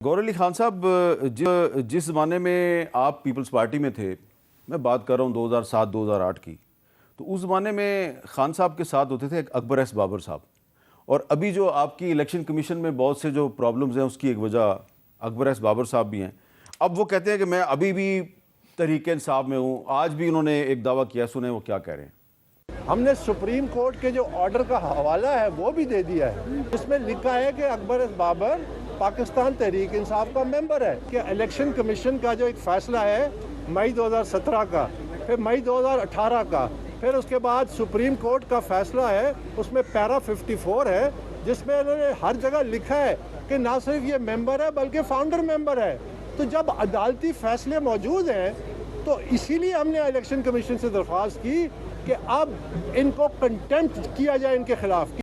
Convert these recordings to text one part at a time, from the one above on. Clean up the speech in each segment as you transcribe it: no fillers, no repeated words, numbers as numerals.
गौर अली खान साहब, जिस ज़माने में आप पीपल्स पार्टी में थे, मैं बात कर रहा हूँ 2007-2008 की, तो उस ज़माने में खान साहब के साथ होते थे एक अकबर एस बाबर साहब। और अभी जो आपकी इलेक्शन कमीशन में बहुत से जो प्रॉब्लम्स हैं उसकी एक वजह अकबर एस बाबर साहब भी हैं। अब वो कहते हैं कि मैं अभी भी तहरीक-ए-इंसाफ में हूँ। आज भी उन्होंने एक दावा किया, सुने वो क्या कह रहे हैं। हमने सुप्रीम कोर्ट के जो ऑर्डर का हवाला है वो भी दे दिया है। इसमें लिखा है कि अकबर एस बाबर पाकिस्तान तहरीक इंसाफ का मेंबर है। कि इलेक्शन कमीशन का जो एक फैसला है मई 2017 का, फिर मई 2018 का, फिर उसके बाद सुप्रीम कोर्ट का फैसला है, उसमें पैरा 54 है जिसमें उन्होंने हर जगह लिखा है कि ना सिर्फ ये मेंबर है बल्कि फाउंडर मेंबर है। तो जब अदालती फैसले मौजूद हैं तो इसीलिए हमने इलेक्शन कमीशन से दरख्वास्त की कि अब इनको कंटेम्प्ट किया जाए इनके खिलाफ।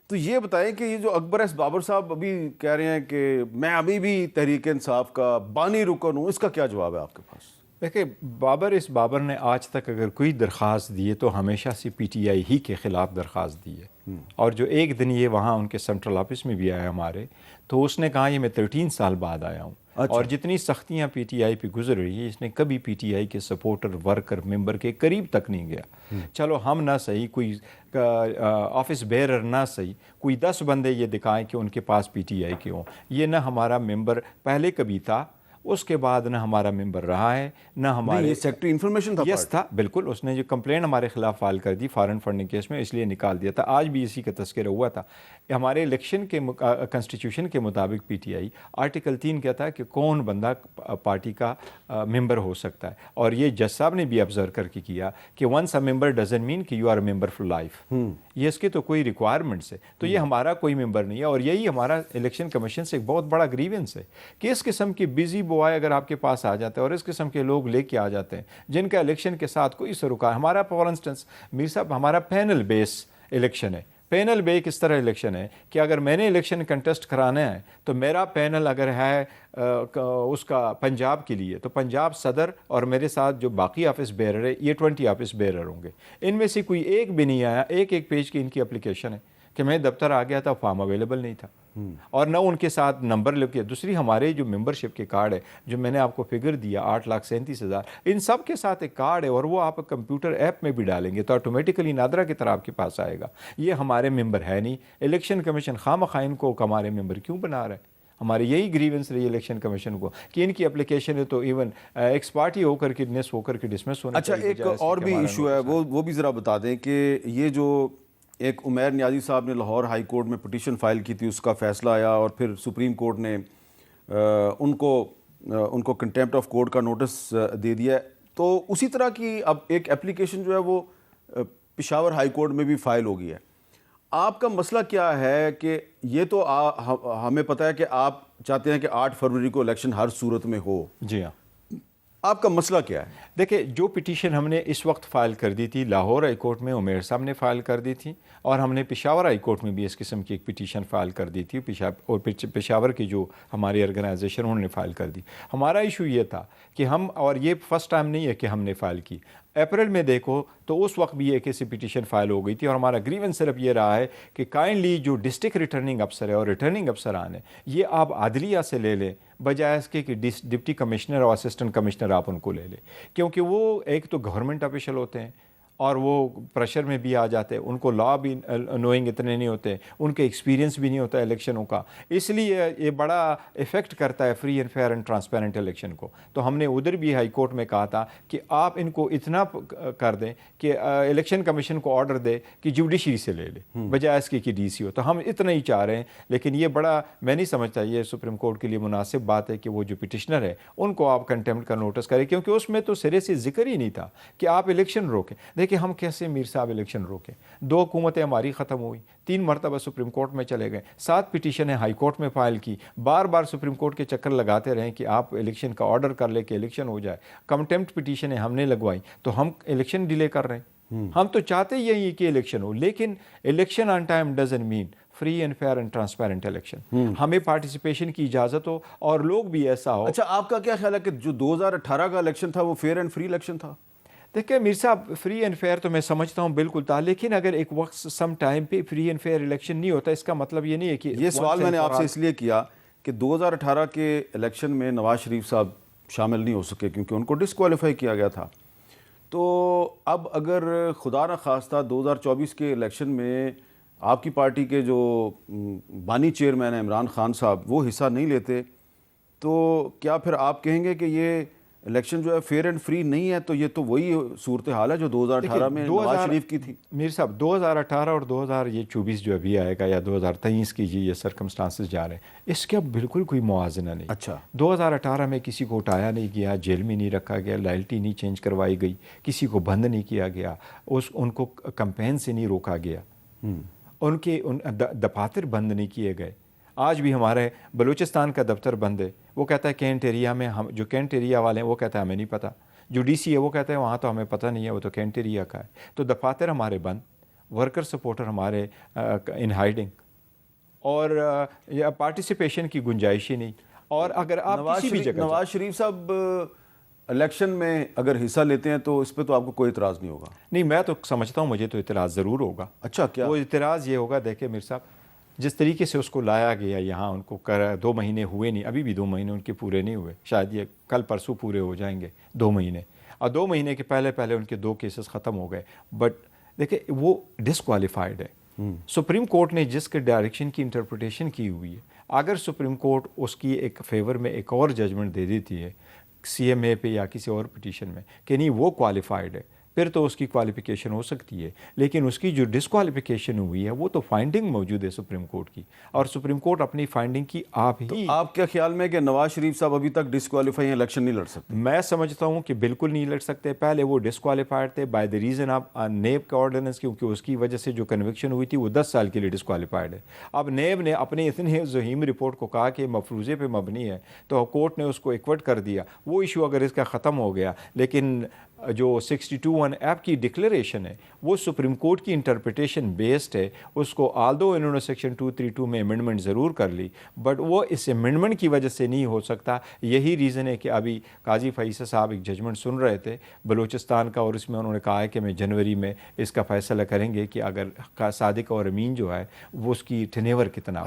तो ये बताएं कि ये जो अकबर एस बाबर साहब अभी कह रहे हैं कि मैं अभी भी तहरीक इंसाफ का बानी रुकन हूँ, इसका क्या जवाब है आपके पास? देखिए, बाबर ने आज तक अगर कोई दरख्वास्त दी है तो हमेशा से पीटीआई ही के ख़िलाफ़ दरख्वास्त दी है। और जो एक दिन ये वहाँ उनके सेंट्रल ऑफिस में भी आया हमारे, तो उसने कहा ये मैं 13 साल बाद आया हूँ। अच्छा। और जितनी सख्तियाँ पीटीआई पे गुजर रही है, इसने कभी पीटीआई के सपोर्टर, वर्कर, मेंबर के करीब तक नहीं गया। चलो हम ना सही, कोई ऑफिस बेरर ना सही, कोई 10 बंदे ये दिखाएं कि उनके पास पीटीआई के हों। ये ना हमारा मेंबर पहले कभी था, उसके बाद ना हमारा मेंबर रहा है, ना हमारे ये सेक्रेटरी इंफॉर्मेशन था। यस था, बिल्कुल। उसने जो कंप्लेंट हमारे खिलाफ फाइल कर दी फॉरेन फंडिंग केस में, इसलिए निकाल दिया था। आज भी इसी का तस्करा हुआ था। हमारे इलेक्शन के कॉन्स्टिट्यूशन के मुताबिक पीटीआई आर्टिकल 3 कहता है कि कौन बंदा पार्टी का मेंबर हो सकता है। और ये जज साहब ने भी ऑब्जर्व करके किया कि once a member doesn't mean कि you are a member for life. ये इसके तो कोई रिक्वायरमेंट्स है, तो ये हमारा कोई मेंबर नहीं है। और यही हमारा इलेक्शन कमीशन से एक बहुत बड़ा ग्रीवेंस है कि इस किस्म की बिजी बॉय अगर आपके पास आ जाते हैं और इस किस्म के लोग लेके आ जाते हैं जिनका इलेक्शन के साथ कोई सरोकार। हमारा फॉर इंस्टेंस मीर साहब, हमारा पैनल बेस इलेक्शन है। पैनल बे किस तरह इलेक्शन है कि अगर मैंने इलेक्शन कंटेस्ट कराना है तो मेरा पैनल अगर है उसका पंजाब के लिए, तो पंजाब सदर और मेरे साथ जो बाकी ऑफिस बेरर है, ये 20 ऑफिस बेरर होंगे। इनमें से कोई एक भी नहीं आया, एक पेज की इनकी एप्लीकेशन है कि मैं दफ्तर आ गया था, फॉर्म अवेलेबल नहीं था और न उनके साथ नंबर लिख के। दूसरी, हमारे जो मेंबरशिप के कार्ड है, जो मैंने आपको फिगर दिया 8,37,000, इन सब के साथ एक कार्ड है और वो आप कंप्यूटर ऐप में भी डालेंगे तो ऑटोमेटिकली नादरा की तरह आपके पास आएगा। ये हमारे मेंबर है नहीं। इलेक्शन कमीशन खामखा इनको हमारे मेंबर क्यों बना रहा है? हमारे यही ग्रीवेंस रही इलेक्शन कमीशन को कि इनकी एप्लीकेशन है तो इवन एक्स पार्टी होकर के डिसमिस होना। अच्छा, एक और भी इशू है, वो भी ज़रा बता दें कि ये जो एक उमैर नियाज़ी साहब ने लाहौर हाई कोर्ट में पिटीशन फाइल की थी, उसका फ़ैसला आया और फिर सुप्रीम कोर्ट ने उनको कंटेम्प्ट ऑफ कोर्ट का नोटिस दे दिया है। तो उसी तरह की अब एक एप्लीकेशन जो है वो पेशावर हाई कोर्ट में भी फ़ाइल हो गई है। आपका मसला क्या है कि ये तो हमें पता है कि आप चाहते हैं कि 8 फरवरी को इलेक्शन हर सूरत में हो। जी हाँ। आपका मसला क्या है? देखिए, जो पिटीशन हमने इस वक्त फ़ाइल कर दी थी लाहौर हाई कोर्ट में, उमेर साहब ने फ़ाइल कर दी थी और हमने पेशावर हाई कोर्ट में भी इस किस्म की एक पिटीशन फ़ाइल कर दी थी। पेशावर की जो हमारी ऑर्गेनाइजेशन उन्होंने फ़ाइल कर दी। हमारा इशू ये था कि हम, और ये फर्स्ट टाइम नहीं है कि हमने फ़ाइल की, अप्रैल में देखो तो उस वक्त भी एक ऐसी पिटीशन फाइल हो गई थी और हमारा ग्रीवेंस सिर्फ ये रहा है कि काइंडली जो डिस्ट्रिक्ट रिटर्निंग अफसर है और रिटर्निंग अफसरान है, ये आप आदलिया से ले लें बजाय इसके कि डिप्टी कमिश्नर और असिस्टेंट कमिश्नर आप उनको ले लें, क्योंकि वो एक तो गवर्नमेंट ऑफिशियल होते हैं और वो प्रेशर में भी आ जाते हैं, उनको लॉ भी नोइंग इतने नहीं होते, उनके एक्सपीरियंस भी नहीं होता इलेक्शनों का, इसलिए ये बड़ा इफ़ेक्ट करता है free and fair and transparent election को। तो हमने उधर भी हाई कोर्ट में कहा था कि आप इनको इतना कर दें कि इलेक्शन कमीशन को ऑर्डर दे कि जुडिशरी से ले ले बजाय इसके कि डीसी हो। तो हम इतना ही चाह रहे हैं, लेकिन ये बड़ा, मैं नहीं समझता ये सुप्रीम कोर्ट के लिए मुनासिब बात है कि वो जो पिटिशनर है उनको आप कंटेम्प्ट का नोटिस करें, क्योंकि उसमें तो सिरे से जिक्र ही नहीं था कि आप इलेक्शन रोकें। कि हम कैसे मीर साहब इलेक्शन रोकें? 2 हुकूमतें हमारी ख़त्म हुई, 3 मरतबा सुप्रीम कोर्ट में चले गए, 7 पिटीशनें हाई कोर्ट में फ़ाइल की, बार बार सुप्रीम कोर्ट के चक्कर लगाते रहे कि आप इलेक्शन का ऑर्डर कर ले कि इलेक्शन हो जाए। कंटेम्प्ट पिटीशनें हमने लगवाई तो हम इलेक्शन डिले कर रहे हैं। हम तो चाहते यही कि इलेक्शन हो, लेकिन election on time doesn't mean free and fair and transparent election. हमें पार्टिसिपेशन की इजाज़त हो और लोग भी ऐसा हो। अच्छा, आपका क्या ख्याल है कि जो 2018 का इलेक्शन था वो फेयर एंड फ्री इलेक्शन था? देखिए मीर साहब, फ्री एंड फेयर तो मैं समझता हूँ बिल्कुल था, लेकिन अगर एक वक्त सम टाइम पे फ्री एंड फेयर इलेक्शन नहीं होता, इसका मतलब ये नहीं है कि ये सवाल मैंने आपसे इसलिए किया कि 2018 के इलेक्शन में नवाज शरीफ साहब शामिल नहीं हो सके क्योंकि उनको डिस्क्वालीफाई किया गया था। तो अब अगर खुदा न खास्ता 2024 के इलेक्शन में आपकी पार्टी के जो बानी चेयरमैन हैं इमरान खान साहब वो हिस्सा नहीं लेते, तो क्या फिर आप कहेंगे कि ये इलेक्शन जो है फेयर एंड फ्री नहीं है? तो ये तो वही सूरत हाल है जो 2018 में नवाज शरीफ की थी। मीर साहब 2018 और 2024 जो अभी आएगा या 2023 की ये सर्कमस्टांसेस जा रहे हैं, इसके अब बिल्कुल कोई मुआवजना नहीं। अच्छा, 2018 में किसी को उठाया नहीं गया, जेल में नहीं रखा गया, लॉयल्टी नहीं चेंज करवाई गई, किसी को बंद नहीं किया गया, उनको कैंपेन से नहीं रोका गया, उनके दफातर बंद नहीं किए गए। आज भी हमारे बलूचिस्तान का दफ्तर बंद है, वो कहता है कैंट एरिया में, हम जो कैंट एरिया वाले हैं वो कहता है हमें नहीं पता, जो डीसी है वो कहता है वहाँ तो हमें पता नहीं है, वो तो कैंट एरिया का है। तो दफातर हमारे बंद, वर्कर सपोर्टर हमारे इन हाइडिंग, और पार्टिसिपेशन की गुंजाइश ही नहीं। और अगर आप किसी भी जगह नवाज शरीफ साहब इलेक्शन में अगर हिस्सा लेते हैं तो इस पर तो आपको कोई इतराज़ नहीं होगा? नहीं, मैं तो समझता हूँ मुझे तो इतराज़ ज़रूर होगा। अच्छा, क्या वो इतराज़ ये होगा, देखिए मीर साहब, जिस तरीके से उसको लाया गया यहाँ, उनको कर 2 महीने हुए नहीं, अभी भी 2 महीने उनके पूरे नहीं हुए, शायद ये कल परसों पूरे हो जाएंगे 2 महीने, और 2 महीने के पहले पहले उनके 2 केसेस ख़त्म हो गए। बट देखिए वो डिसक्वालीफाइड है। सुप्रीम कोर्ट ने जिसके डायरेक्शन की इंटरप्रिटेशन की हुई है, अगर सुप्रीम कोर्ट उसकी एक फेवर में एक और जजमेंट दे देती है CMA पे या किसी और पिटीशन में कि नहीं वो क्वालिफाइड है, फिर तो उसकी क्वालिफिकेशन हो सकती है। लेकिन उसकी जो डिसक्वालिफिकेशन हुई है वो तो फाइंडिंग मौजूद है सुप्रीम कोर्ट की, और सुप्रीम कोर्ट अपनी फाइंडिंग की तो आप क्या ख्याल में कि नवाज शरीफ साहब अभी तक डिसक्वालीफाई इलेक्शन नहीं लड़ सकते? मैं समझता हूँ कि बिल्कुल नहीं लड़ सकते। पहले वो डिसक्वालीफाइड थे बाय द रीज़न ऑफ नेब का ऑर्डिनेंस, क्योंकि उसकी वजह से जो कन्विक्शन हुई थी वो 10 साल के लिए डिसक्वालीफाइड है। अब नेब ने अपने इतने ज़हीम रिपोर्ट को कहा कि मफरूज़े पे मबनी है, तो कोर्ट ने उसको इक्वट कर दिया। वो इशू अगर इसका ख़त्म हो गया, लेकिन जो 62(1) की डिक्लेरेशन है वो सुप्रीम कोर्ट की इंटरप्रिटेशन बेस्ड है, उसको आल्दो इन्होंने सेक्शन 232 में अमेंडमेंट ज़रूर कर ली, बट वो इस अमेंडमेंट की वजह से नहीं हो सकता। यही रीज़न है कि अभी काजी फैसल साहब एक जजमेंट सुन रहे थे बलूचिस्तान का, और इसमें उन्होंने कहा है कि मैं जनवरी में इसका फ़ैसला करेंगे कि अगर सादिक और अमीन जो है वो उसकी टेनेवर कितना